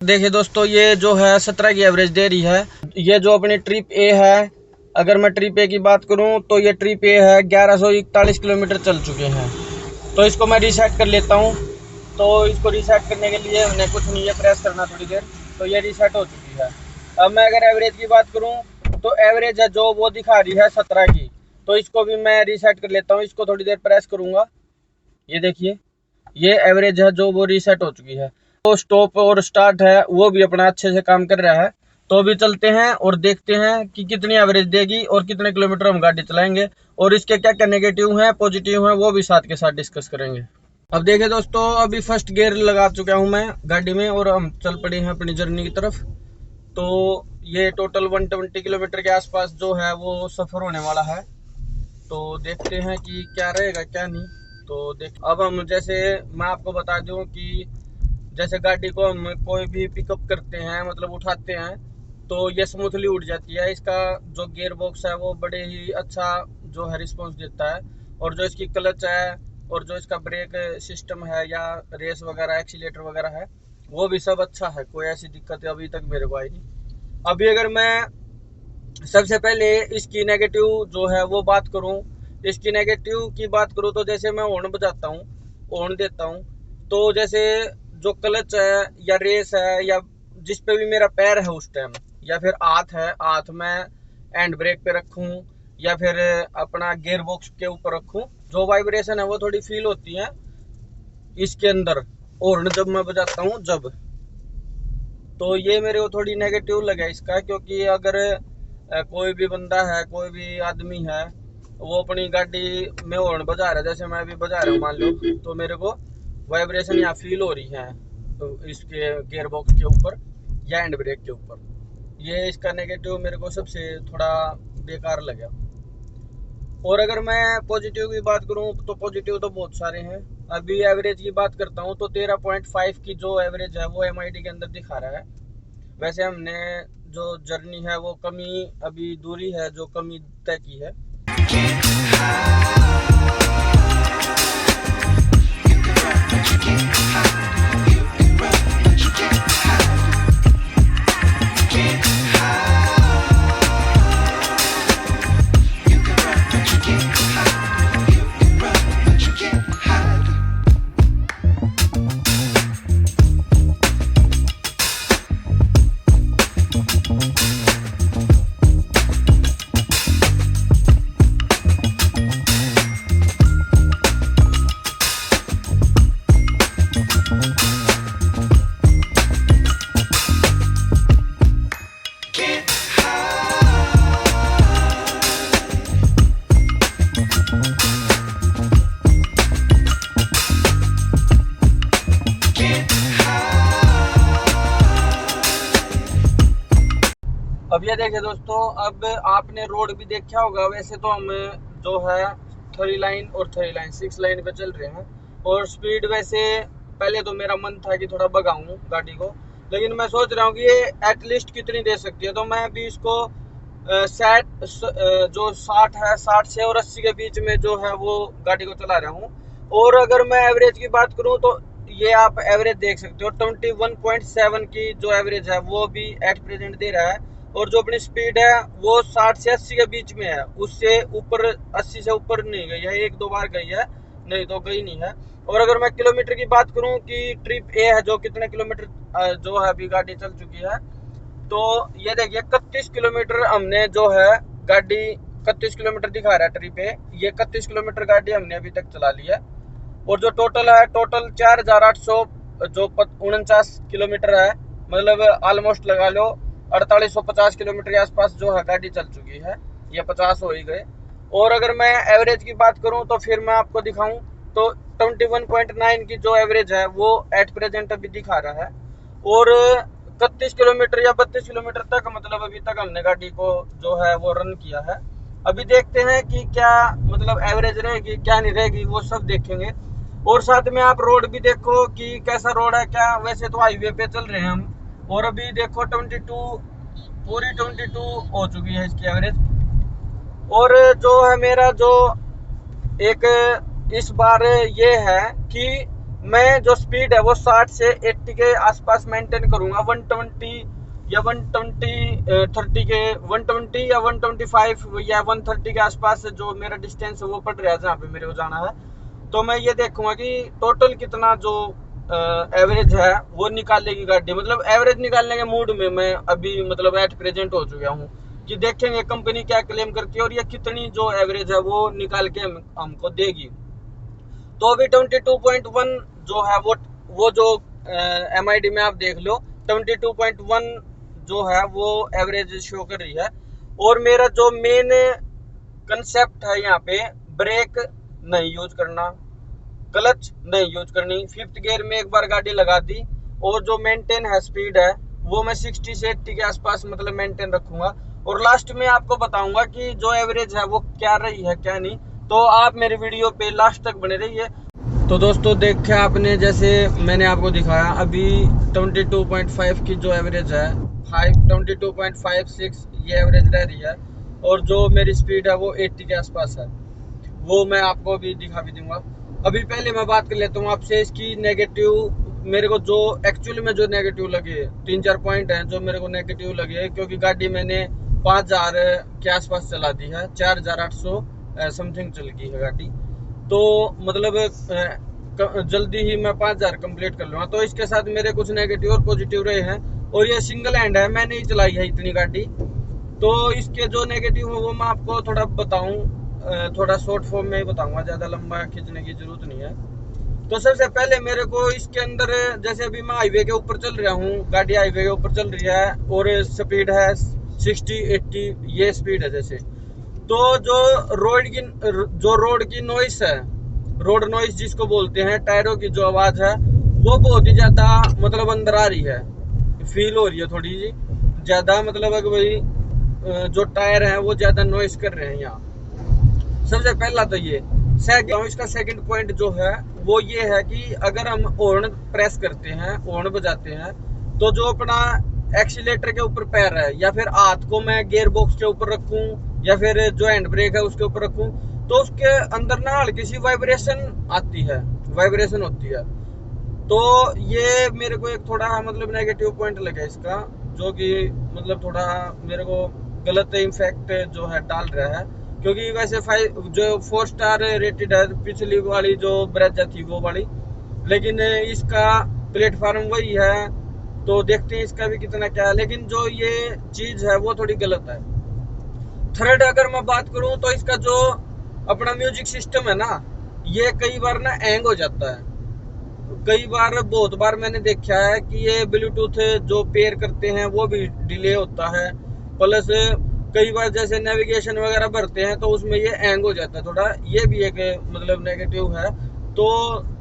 देखिए दोस्तों, ये जो है 17 की एवरेज दे रही है। ये जो अपनी ट्रिप ए है, अगर मैं ट्रिप ए की बात करूं तो ये ट्रिप ए है 1141 किलोमीटर चल चुके हैं। तो इसको मैं रीसेट कर लेता हूं। तो इसको रीसेट करने के लिए हमने कुछ नहीं है, प्रेस करना थोड़ी देर, तो ये रीसेट हो चुकी है। अब मैं अगर एवरेज की बात करूं तो एवरेज है जो वो दिखा रही है 17 की। तो इसको भी मैं रीसेट कर लेता हूँ, इसको थोड़ी देर प्रेस करूंगा। ये देखिए, ये एवरेज है जो वो रीसेट हो चुकी है। तो स्टॉप और स्टार्ट है वो भी अपना अच्छे से काम कर रहा है। तो अभी चलते हैं और देखते हैं कि कितनी एवरेज देगी और कितने किलोमीटर हम गाड़ी चलाएंगे, और इसके क्या क्या नेगेटिव हैं पॉजिटिव हैं वो भी साथ के साथ डिस्कस करेंगे। अब देखिए दोस्तों, अभी फर्स्ट गियर लगा चुका हूं मैं गाड़ी में और हम चल पड़े हैं अपनी जर्नी की तरफ। तो ये टोटल 120 किलोमीटर के आसपास जो है वो सफ़र होने वाला है। तो देखते हैं कि क्या रहेगा क्या नहीं। तो देख, अब हम जैसे मैं आपको बता दूं कि जैसे गाड़ी को हम कोई भी पिकअप करते हैं, मतलब उठाते हैं, तो ये स्मूथली उठ जाती है। इसका जो गियर बॉक्स है वो बड़े ही अच्छा जो है रिस्पॉन्स देता है। और जो इसकी क्लच है और जो इसका ब्रेक सिस्टम है या रेस वगैरह एक्सीलेटर वगैरह है, वो भी सब अच्छा है। कोई ऐसी दिक्कत अभी तक मेरे को आई नहीं। अभी अगर मैं सबसे पहले इसकी नेगेटिव जो है वो बात करूं, इसकी नेगेटिव की बात करूं तो जैसे मैं हॉर्न बजाता हूं, हॉर्न देता हूं, तो जैसे जो क्लच है या रेस है या जिस पे भी मेरा पैर है उस टाइम, या फिर हाथ है, हाथ में हैंड ब्रेक पे रखूं या फिर अपना गियर बॉक्स के ऊपर रखूं, जो वाइब्रेशन है वो थोड़ी फील होती है इसके अंदर हॉर्न जब मैं बजाता हूं जब। तो ये मेरे को थोड़ी नेगेटिव लगा इसका, क्योंकि अगर कोई भी बंदा है, कोई भी आदमी है, वो अपनी गाड़ी में हॉर्न बजा रहा है, जैसे मैं भी बजा रहा हूँ मान लो, तो मेरे को वाइब्रेशन यहाँ फील हो रही है तो इसके गियर बॉक्स के ऊपर या हैंड ब्रेक के ऊपर। ये इसका नेगेटिव मेरे को सबसे थोड़ा बेकार लगा। और अगर मैं पॉजिटिव की बात करूं तो पॉजिटिव तो बहुत सारे हैं। अभी एवरेज की बात करता हूं तो 13.5 की जो एवरेज है वो MID के अंदर दिखा रहा है। वैसे हमने जो जर्नी है वो कमी, अभी दूरी है जो कमी तय की है। अब ये देखिए दोस्तों, अब आपने रोड भी देखा होगा। वैसे तो हम जो है 3 लाइन और 3 लाइन 6 लाइन पे चल रहे हैं, और स्पीड वैसे पहले तो मेरा मन था कि थोड़ा भगाऊं गाड़ी को, लेकिन मैं सोच रहा हूँ कि ये एटलीस्ट कितनी दे सकती है। तो मैं अभी इसको जो 60 है, 60 से और 80 के बीच में जो है वो गाड़ी को चला रहा हूँ। और अगर मैं एवरेज की बात करूँ तो ये आप एवरेज देख सकते हो, 21.7 की जो एवरेज है वो भी एट प्रेजेंट दे रहा है। और जो अपनी स्पीड है वो 60 से 80 के बीच में है, उससे ऊपर 80 से ऊपर नहीं गई है। 1-2 बार गई है, नहीं तो गई नहीं है। और अगर मैं किलोमीटर की बात करूं कि ट्रिप ए है जो कितने किलोमीटर जो है अभी गाड़ी चल चुकी है, तो ये देखिए 31 किलोमीटर हमने जो है गाड़ी, 31 किलोमीटर दिखा रहा है ट्रिप ए। ये 31 किलोमीटर गाड़ी हमने अभी तक चला ली है। और जो टोटल है, टोटल 4800 जो 49 किलोमीटर है, मतलब ऑलमोस्ट लगा लो 4850 किलोमीटर के आसपास जो है गाड़ी चल चुकी है। ये 50 हो ही गए। और अगर मैं एवरेज की बात करूं तो फिर मैं आपको दिखाऊं तो 21.9 की जो एवरेज है वो एट प्रेजेंट अभी दिखा रहा है। और 31 किलोमीटर या 32 किलोमीटर तक, मतलब अभी तक हमने गाड़ी को जो है वो रन किया है। अभी देखते हैं कि क्या मतलब एवरेज रहेगी क्या नहीं रहेगी, वो सब देखेंगे। और साथ में आप रोड भी देखो कि कैसा रोड है क्या। वैसे तो हाईवे पे चल रहे हैं हम, और अभी देखो 22 पूरी 22 हो चुकी है इसकी एवरेज। और जो है मेरा जो एक इस बार ये है कि मैं जो स्पीड है वो 60 से 80 के आसपास मेंटेन करूंगा। 120 या 120 के 120 या 125 या 130 के आसपास जो मेरा डिस्टेंस है वो पड़ रहा है जहाँ पे मेरे को जाना है। तो मैं ये देखूंगा कि टोटल कितना जो एवरेज है वो निकालेगी गाड़ी। मतलब एवरेज निकालने के मूड में मैं अभी मतलब एट प्रेजेंट हो चुका हूँ कि देखेंगे कंपनी क्या क्लेम करती है और ये कितनी जो एवरेज है वो निकाल के हमको देगी। तो अभी 22.1 जो है वो जो MID में आप देख लो 22.1 जो है वो एवरेज शो कर रही है। और मेरा जो मेन कंसेप्ट है यहाँ पे, ब्रेक नहीं यूज करना, क्लच नहीं यूज करनी। फिफ्थ गियर में एक बार गाड़ी लगा दी और जो मेंटेन है स्पीड है वो मैं 60 से 80 के आसपास मतलब मेंटेन रखूंगा। और लास्ट में आपको बताऊंगा कि जो एवरेज है वो क्या रही है क्या नहीं। तो आप मेरे वीडियो पे लास्ट तक बने रहिए। तो दोस्तों देखा आपने, जैसे मैंने आपको दिखाया अभी 22.5 की जो एवरेज है 22.56 ये एवरेज रह रही है। और जो मेरी स्पीड है वो 80 के आसपास है, वो मैं आपको भी दिखा भी दूंगा। अभी पहले मैं बात कर लेता हूँ आपसे इसकी नेगेटिव। मेरे को जो एक्चुअली में जो नेगेटिव लगे 3-4 पॉइंट हैं जो मेरे को नेगेटिव लगे, क्योंकि गाड़ी मैंने 5000 के आसपास चला दी है, 4800 समथिंग चल गई है गाड़ी। तो मतलब जल्दी ही मैं 5000 कंप्लीट कर लूँगा। तो इसके साथ मेरे कुछ नेगेटिव और पॉजिटिव रहे हैं। और ये सिंगल हैंड है, मैंने ही चलाई है इतनी गाड़ी। तो इसके जो नेगेटिव है वो मैं आपको थोड़ा बताऊं, थोड़ा शॉर्ट फॉर्म में ही बताऊंगा, ज़्यादा लंबा खींचने की जरूरत नहीं है। तो सबसे पहले मेरे को इसके अंदर, जैसे अभी मैं हाईवे के ऊपर चल रहा हूँ, गाड़ी हाईवे के ऊपर चल रही है और स्पीड है 60-80 ये स्पीड है जैसे। तो जो रोड की नॉइस है, रोड नॉइस जिसको बोलते हैं, टायरों की जो आवाज़ है वो बहुत ही ज़्यादा मतलब अंदर आ रही है, फील हो रही है थोड़ी जी ज़्यादा। मतलब है कि भाई जो टायर हैं वो ज़्यादा नॉइस कर रहे हैं यहाँ। सबसे पहला तो ये इसका सेकंड पॉइंट जो है वो ये है कि अगर हम हॉर्न प्रेस करते हैं, हॉर्न बजाते हैं, तो जो अपना एक्सीलेटर के ऊपर पैर है या फिर हाथ को मैं गियर बॉक्स के ऊपर रखूं या फिर जो हैंड ब्रेक है उसके ऊपर रखूं, तो उसके अंदर ना हल्की सी वाइब्रेशन आती है, वाइब्रेशन होती है। तो ये मेरे को एक थोड़ा मतलब नेगेटिव पॉइंट लगा इसका, जो कि मतलब थोड़ा मेरे को गलत इम्फेक्ट जो है डाल रहा है। क्योंकि वैसे 4 स्टार रेटेड है पिछली वाली जो ब्रेजा थी वो वाली, लेकिन इसका प्लेटफॉर्म वही है। तो देखते हैं इसका भी कितना क्या है, लेकिन जो ये चीज़ है वो थोड़ी गलत है। थर्ड अगर मैं बात करूं तो इसका जो अपना म्यूजिक सिस्टम है ना, ये कई बार ना हैंग हो जाता है। कई बार, बहुत बार मैंने देखा है कि ये ब्लूटूथ जो पेयर करते हैं वो भी डिले होता है। प्लस कई बार जैसे नेविगेशन वगैरह भरते हैं तो उसमें ये हैंग हो जाता है थोड़ा, ये भी एक मतलब नेगेटिव है। तो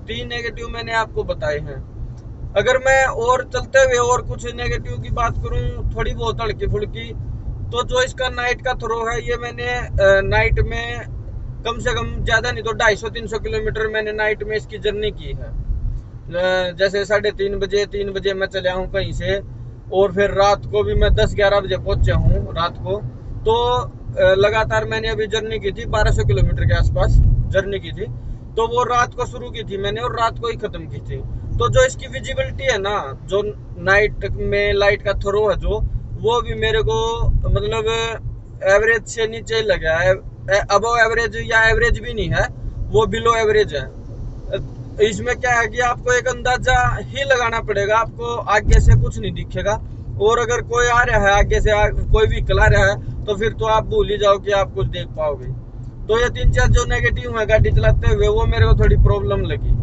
3 नेगेटिव मैंने आपको बताए हैं। अगर मैं और चलते हुए और कुछ नेगेटिव की बात करूं, थोड़ी बहुत हल्की फुल्की, तो जो इसका नाइट का थ्रो है, ये मैंने नाइट में कम से कम ज़्यादा नहीं तो 250-300 किलोमीटर मैंने नाइट में इसकी जर्नी की है। जैसे 3:30 बजे मैं चला हूँ कहीं से, और फिर रात को भी मैं 10-11 बजे पहुँचा हूँ रात को। तो लगातार मैंने अभी जर्नी की थी 1200 किलोमीटर के आसपास जर्नी की थी। तो वो रात को शुरू की थी मैंने और रात को ही ख़त्म की थी। तो जो इसकी विजिबिलिटी है ना, जो नाइट में लाइट का थ्रो है जो, वो भी मेरे को मतलब एवरेज से नीचे लगा है। अबव एवरेज या एवरेज भी नहीं है, वो बिलो एवरेज है। इसमें क्या है कि आपको एक अंदाजा ही लगाना पड़ेगा, आपको आगे से कुछ नहीं दिखेगा। और अगर कोई आ रहा है आगे से, कोई व्हीकल आ रहा है, तो फिर तो आप भूल ही जाओ कि आप कुछ देख पाओगे। तो ये 3-4 जो नेगेटिव है गाड़ी चलाते हुए वो मेरे को थोड़ी प्रॉब्लम लगी।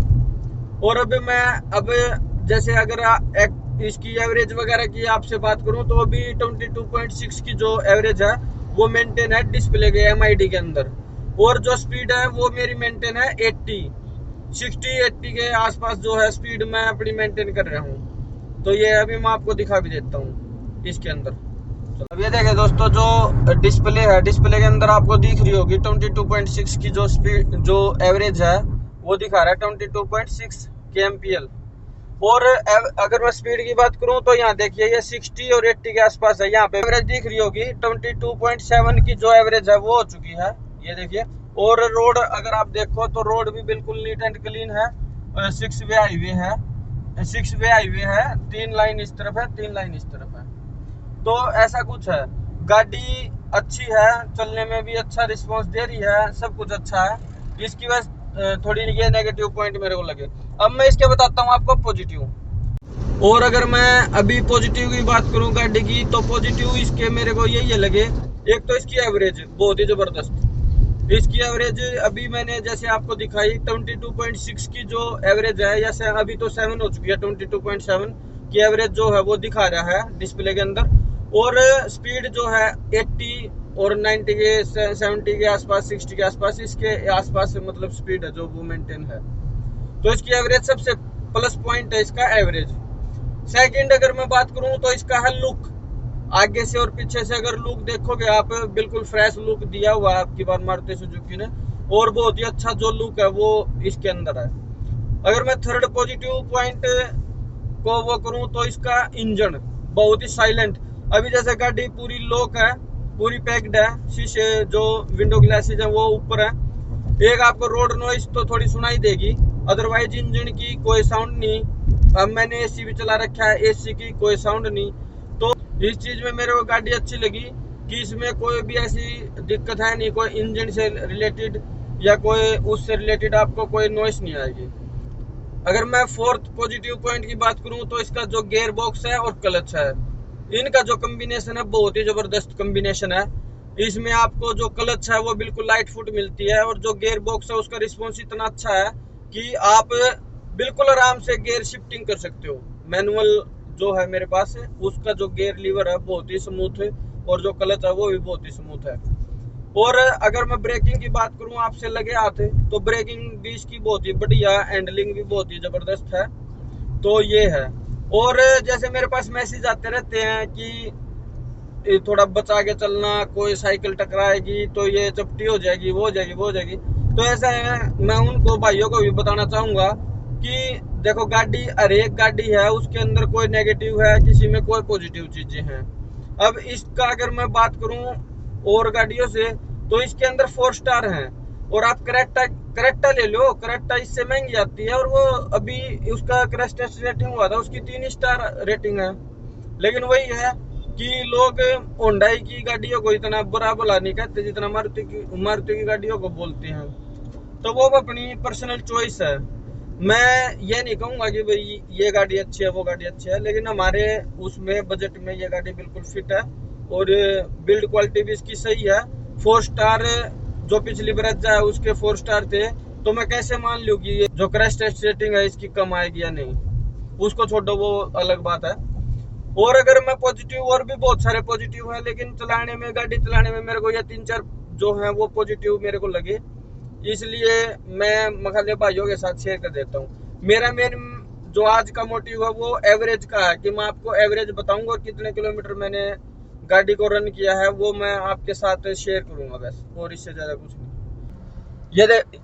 और अब जैसे अगर इसकी एवरेज वगैरह की आपसे बात करूं तो अभी 22.6 की जो एवरेज है वो मेंटेन है डिस्प्ले के MID के अंदर। और जो स्पीड है वो मेरी मेंटेन है 60-80 के आसपास जो है स्पीड मैं अपनी मेंटेन कर रहा हूँ। तो ये अभी मैं आपको दिखा भी देता हूँ इसके अंदर। अब ये देखें दोस्तों, जो डिस्प्ले है, डिस्प्ले के अंदर आपको दिख रही होगी 22.6 की जो स्पीड जो एवरेज है वो दिखा रहा है 22.6 kmpl। और अगर मैं स्पीड की बात करूं तो यहाँ देखिए ये 60 और 80 के आसपास है। यहाँ पे एवरेज दिख रही होगी 22.7 की जो एवरेज है वो हो चुकी है, ये देखिए। और रोड अगर आप देखो तो रोड भी बिल्कुल नीट एंड क्लीन है। 6 वे हाईवे है, 6 वे हाईवे है, 3 लाइन इस तरफ है, 3 लाइन इस तरफ है। तो ऐसा कुछ है। गाड़ी अच्छी है, चलने में भी अच्छा रिस्पांस दे रही है, सब कुछ अच्छा है। इसकी वजह थोड़ी ये नेगेटिव पॉइंट मेरे को लगे। अब मैं इसके बताता हूँ आपको पॉजिटिव। और अगर मैं अभी पॉजिटिव की बात करूं गाड़ी की, तो पॉजिटिव इसके मेरे को यही लगे। एक तो इसकी एवरेज बहुत ही ज़बरदस्त। इसकी एवरेज अभी मैंने जैसे आपको दिखाई 22.6 की जो एवरेज है, या अभी तो 7 हो चुकी है, 22.7 की एवरेज जो है वो दिखा रहा है डिस्प्ले के अंदर। और स्पीड जो है 80 और 90 के 70 के आसपास, 60 के आसपास, इसके आसपास मतलब स्पीड है जो वो मेंटेन है। तो इसकी एवरेज सबसे प्लस पॉइंट है इसका एवरेज। सेकंड अगर मैं बात करूं तो इसका है लुक। आगे से और पीछे से अगर लुक देखोगे आप, बिल्कुल फ्रेश लुक दिया हुआ है आपकी बार मारुति सुजुकी ने, और बहुत ही अच्छा जो लुक है वो इसके अंदर है। अगर मैं थर्ड पॉजिटिव पॉइंट को वो करूं तो इसका इंजन बहुत ही साइलेंट। अभी जैसे गाड़ी पूरी लॉक है, पूरी पैक्ड है, शीशे जो विंडो ग्लासेज है वो ऊपर है। एक आपको रोड नॉइस तो थोड़ी सुनाई देगी, अदरवाइज इंजन की कोई साउंड नहीं। अब मैंने एसी भी चला रखा है, एसी की कोई साउंड नहीं। तो इस चीज में मेरे को गाड़ी अच्छी लगी कि इसमें कोई भी ऐसी दिक्कत है नहीं, कोई इंजन से रिलेटेड या कोई उससे रिलेटेड आपको कोई नॉइस नहीं आएगी। अगर मैं फोर्थ पॉजिटिव पॉइंट की बात करूं तो इसका जो गियर बॉक्स है और क्लच है, इनका जो कम्बिनेशन है बहुत ही जबरदस्त कम्बिनेशन है। इसमें आपको जो क्लच है वो बिल्कुल लाइट फुट मिलती है, और जो गियर बॉक्स है उसका रिस्पॉन्स इतना अच्छा है कि आप बिल्कुल आराम से गियर शिफ्टिंग कर सकते हो। मैनुअल जो है मेरे पास है, उसका जो गियर लीवर है बहुत ही स्मूथ है, और जो क्लच है वो भी बहुत ही स्मूथ है। और अगर मैं ब्रेकिंग की बात करूं आपसे लगे हाथ, तो ब्रेकिंग भी इसकी बहुत ही बढ़िया, हैंडलिंग भी बहुत ही जबरदस्त है। तो ये है। और जैसे मेरे पास मैसेज आते रहते हैं कि थोड़ा बचा के चलना, कोई साइकिल टकराएगी तो ये चपटी हो जाएगी, वो हो जाएगी, वो हो जाएगी। तो ऐसा है, मैं उनको भाइयों को भी बताना चाहूंगा कि देखो गाड़ी, हर एक गाड़ी है उसके अंदर कोई नेगेटिव है, किसी में कोई पॉजिटिव चीजें हैं। अब इसका अगर मैं बात करूं और गाड़ियों से, तो इसके अंदर 4 स्टार हैं। और आप करेक्टा ले लो, करेक्टा इससे महंगी आती है, और वो अभी उसका क्रैश टेस्ट रेटिंग हुआ था, उसकी 3 स्टार रेटिंग है। लेकिन वही है कि लोग होंडाई की गाड़ियों को इतना बुरा भला नहीं कहते जितना मारुति की गाड़ियों को बोलते हैं। तो वो अपनी पर्सनल चॉइस है। मैं ये नहीं कहूँगा कि भाई ये गाड़ी अच्छी है, वो गाड़ी अच्छी है, लेकिन हमारे उसमें बजट में ये गाड़ी बिल्कुल फिट है, और बिल्ड क्वालिटी भी इसकी सही है। 4 स्टार जो पिछली ब्रेजा है उसके 4 स्टार थे, तो मैं कैसे मान लूँ कि ये जो क्रैश टेस्ट रेटिंग है इसकी कम आएगी या नहीं, उसको छोड़ो, वो अलग बात है। और अगर मैं पॉजिटिव, और भी बहुत सारे पॉजिटिव है, लेकिन चलाने में, गाड़ी चलाने में मेरे को ये 3-4 जो है वो पॉजिटिव मेरे को लगे, इसलिए मैं मखाले भाइयों के साथ शेयर कर देता हूँ। मेरा मेन जो आज का मोटिव है वो एवरेज का है, कि मैं आपको एवरेज बताऊंगा और कितने किलोमीटर मैंने गाड़ी को रन किया है वो मैं आपके साथ शेयर करूंगा बस, और इससे ज्यादा कुछ नहीं।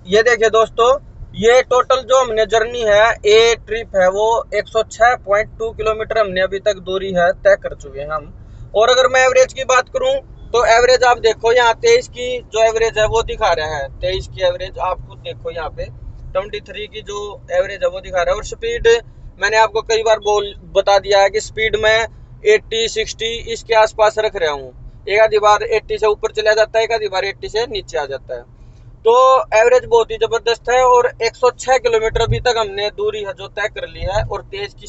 ये देखिए दोस्तों, ये टोटल जो हमने जर्नी है, ए ट्रिप है, वो 106.2 किलोमीटर हमने अभी तक दूरी है तय कर चुके हैं हम। और अगर मैं एवरेज की बात करूं तो एवरेज आप देखो यहाँ 23 की जो एवरेज है वो दिखा रहा है। 23 की एवरेज आप खुद देखो, यहाँ पे 23 की जो एवरेज है वो दिखा रहा है। और स्पीड मैंने आपको कई बार बता दिया है कि स्पीड में 80-60 इसके आसपास रख रहा हूँ। एक आधी बार 80 से ऊपर चला जाता है, एक आधी बार 80 से नीचे आ जाता है। तो एवरेज बहुत ही जबरदस्त है, और 106 किलोमीटर अभी तक हमने दूरी है जो तय कर ली है, और 23 की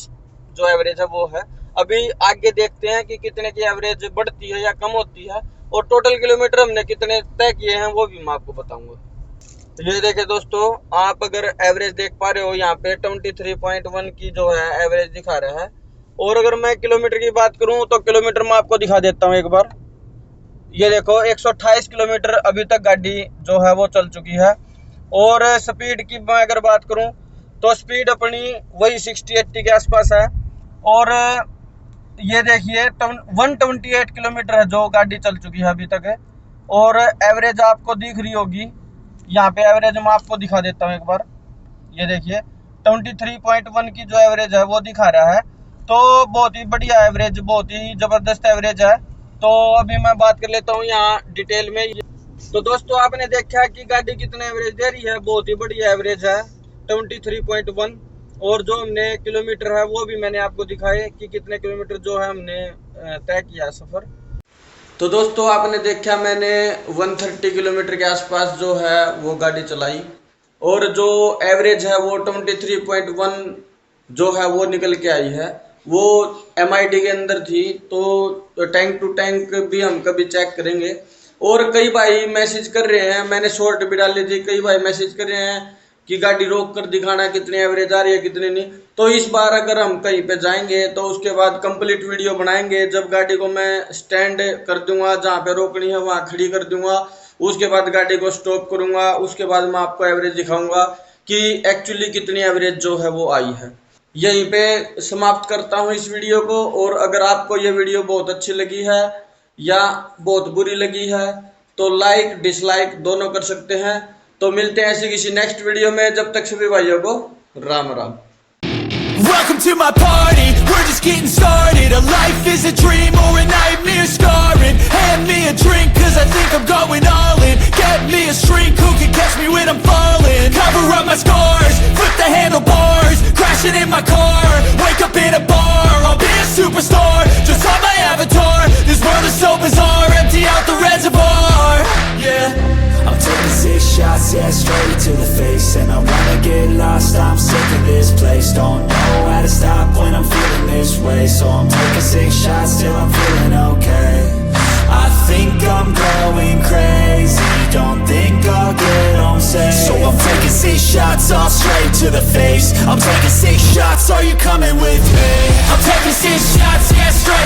जो एवरेज है वो है। अभी आगे देखते हैं कि कितने की एवरेज बढ़ती है या कम होती है, और टोटल किलोमीटर हमने कितने तय किए हैं वो भी मैं आपको बताऊंगा। तो ये देखिए दोस्तों, आप अगर एवरेज देख पा रहे हो यहाँ पे 23.1 की जो है एवरेज दिखा रहा है। और अगर मैं किलोमीटर की बात करूँ तो किलोमीटर मैं आपको दिखा देता हूँ एक बार। ये देखो 128 किलोमीटर अभी तक गाड़ी जो है वो चल चुकी है। और स्पीड की मैं अगर बात करूं तो स्पीड अपनी वही 60-80 के आसपास है। और ये देखिए 128 किलोमीटर है जो गाड़ी चल चुकी है अभी तक है। और एवरेज आपको दिख रही होगी, यहाँ पे एवरेज मैं आपको दिखा देता हूँ एक बार। ये देखिए 23.1 की जो एवरेज है वो दिखा रहा है। तो बहुत ही बढ़िया एवरेज, बहुत ही जबरदस्त एवरेज है। तो अभी मैं बात कर लेता हूँ यहाँ डिटेल में। तो दोस्तों आपने देखा कि गाड़ी कितना एवरेज दे रही है, बहुत ही बढ़िया एवरेज है। 23.1 और जो हमने किलोमीटर है वो भी मैंने आपको दिखाए कि कितने किलोमीटर जो है हमने तय किया सफ़र। तो दोस्तों आपने देखा मैंने 130 किलोमीटर के आसपास जो है वो गाड़ी चलाई और जो एवरेज है वो 23.1 जो है वो निकल के आई है। वो MID के अंदर थी, तो टैंक टू टैंक भी हम कभी चेक करेंगे। और कई भाई मैसेज कर रहे हैं, मैंने शॉर्ट भी डाली थी, कई भाई मैसेज कर रहे हैं कि गाड़ी रोक कर दिखाना कितनी एवरेज आ रही है कितनी नहीं। तो इस बार अगर हम कहीं पे जाएंगे तो उसके बाद कंप्लीट वीडियो बनाएंगे। जब गाड़ी को मैं स्टैंड कर दूंगा, जहाँ पे रोकनी है वहाँ खड़ी कर दूंगा, उसके बाद गाड़ी को स्टॉप करूंगा, उसके बाद मैं आपको एवरेज दिखाऊंगा कि एक्चुअली कितनी एवरेज जो है वो आई है। यहीं पे समाप्त करता हूँ इस वीडियो को। और अगर आपको ये वीडियो बहुत अच्छी लगी है या बहुत बुरी लगी है तो लाइक डिसलाइक दोनों कर सकते हैं। तो मिलते हैं ऐसी किसी नेक्स्ट वीडियो में, जब तक सभी भाइयों को Ram Ram. Welcome to my party, we're just getting started. A life is a dream or a nightmare scarring. Hand me a drink cause I think I'm going all in. Get me a shrink who can catch me when I'm falling. Cover up my scars, flip the handlebars. Crashing in my car, wake up in a bar. I'll be a superstar, just on my avatar. This world is so bizarre, empty out the reservoir. Yeah, I'm taking 6 shots, yeah, straight to the face. And I wanna get lost, I'm sick of this place. Don't know how to stop when I'm feeling this way. So I'm taking 6 shots till I'm feeling okay. I think I'm going crazy, don't think I'll get home safe. So I'm taking 6 shots, all straight to the face. I'm taking 6 shots, are you coming with me? I'm taking 6 shots, yeah, straight